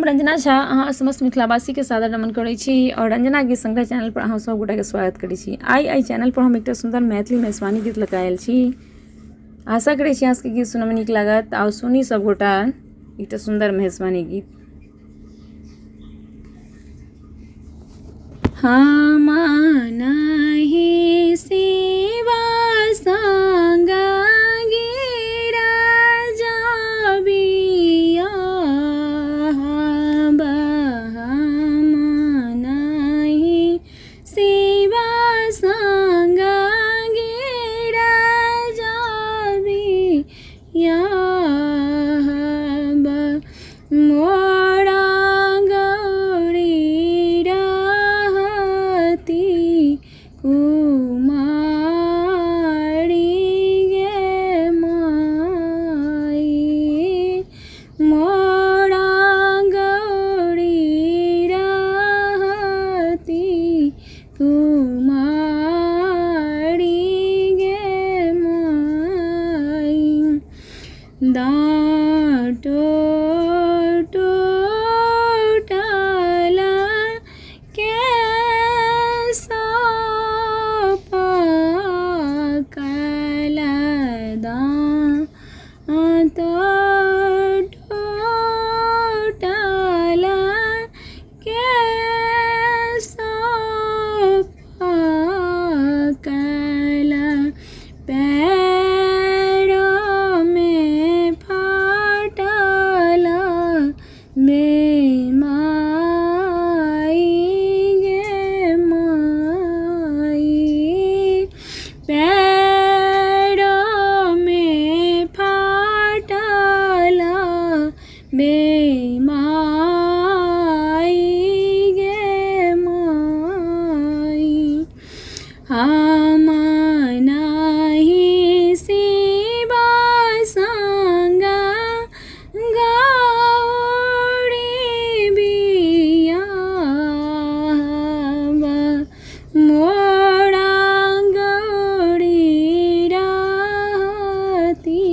हम रंजना झा अहाँ समस्त मिथिलावासी के सादर नमन करै छी और रंजना गीत संग्रह चैनल पर अहाँ सब गोटा के स्वागत करै छी। आई चैनल पर हम एकटा सुंदर मैथिली मेजबानी गीत लऽ आयल छी। आशा करै छी अहाँ सबके गीत सुनय में नीक लागत। आओ सुनी सब गोटा एकटा सुंदर मेजबानी गीत। हम नाही सेवा संगा गिरा जाबिया, हम नाही सेवा संगा गिरा जाबिया, मोरा गौरी रहती कुमारी गे माई, मोरा गौरी रहती कुमारी गे माई, डाँटो टूटला कैसा पकला, दाँत टूटला कैसा पकला, पैरों में फाटला माई गे माई, पैरों में फाटला माई गे माई, हम नाही सेवा संगा गौरी बिया, मोरा गौरी रहती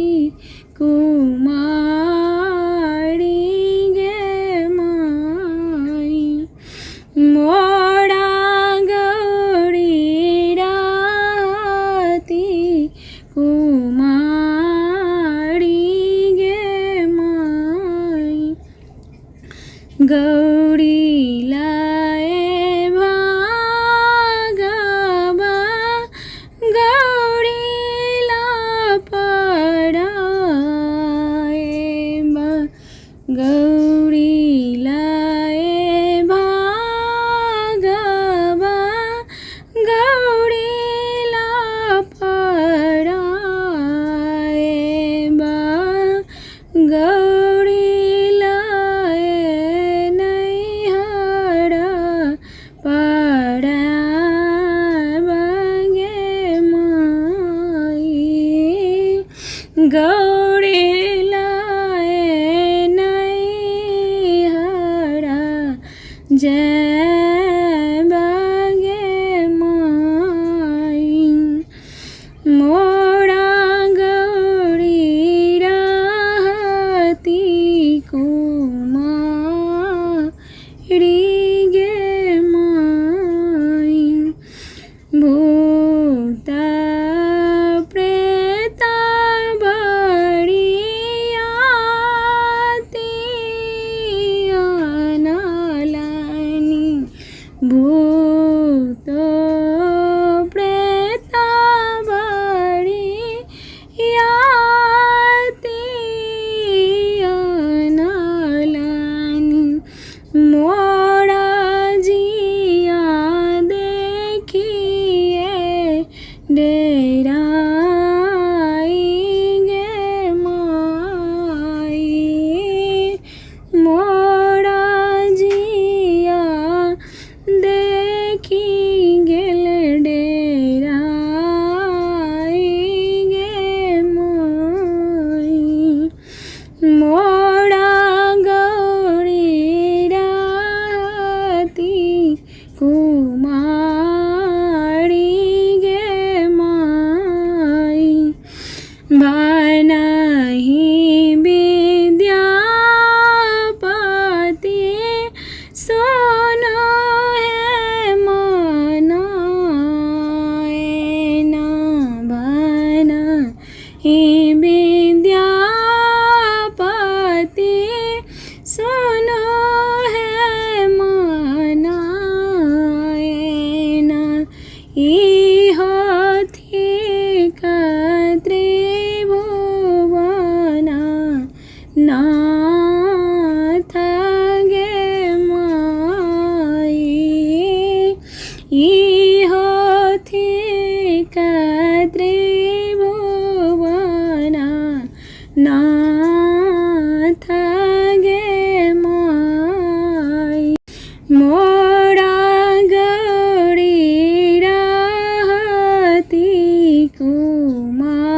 कुमारी गे माई, मोरा गौरी रहती कुमारी गे माई, गौरी लाए भागवा गौरी ला पड़ाए, गौरी लाए भागवा गौरी ला पड़ाए, गौरी लाए नैहरा पड़ाब गे माई, गौरी लाए नैहरा जैब गे माई, मोरा गौरी रहती कुमारी गे माई, भूत प्रेत बड़ियाती अनलनि, भूत प्रेत बड़ियाती अनलनि, मोरा जिया देखिए डेराई गे माई, मोरा जिया देखी गेल डेराई गे माई, मोरा गौरी रहती कुमारी गे माई। कुमारी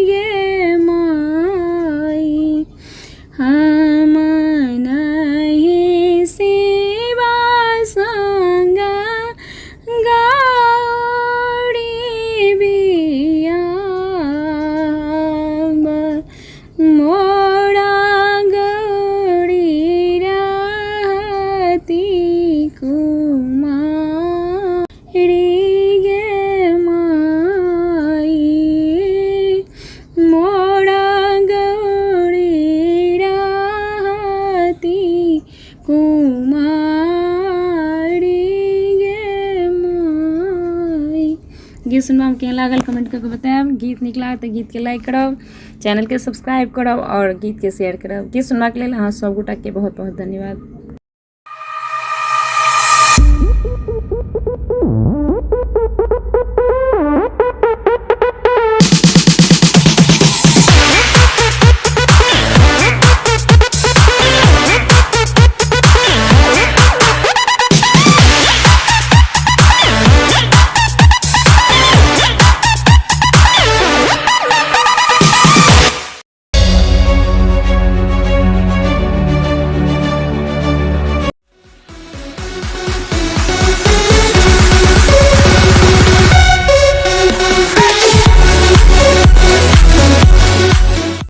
गे माई हम नहीं सेवा संग गौरी बिया मोरा गौरी रहती कुमारी गे माई मोरा गौरी रहती कुमारी गे माई। गीत सुनबा केहन लागल कमेंट करके बताएब। गीत नीक लागत तऽ गीत के लाइक करब, चैनल के सब्सक्राइब करब और गीत के शेयर करब। गीत सुनबाक लेल अहाँ सब गोटा के बहुत बहुत धन्यवाद।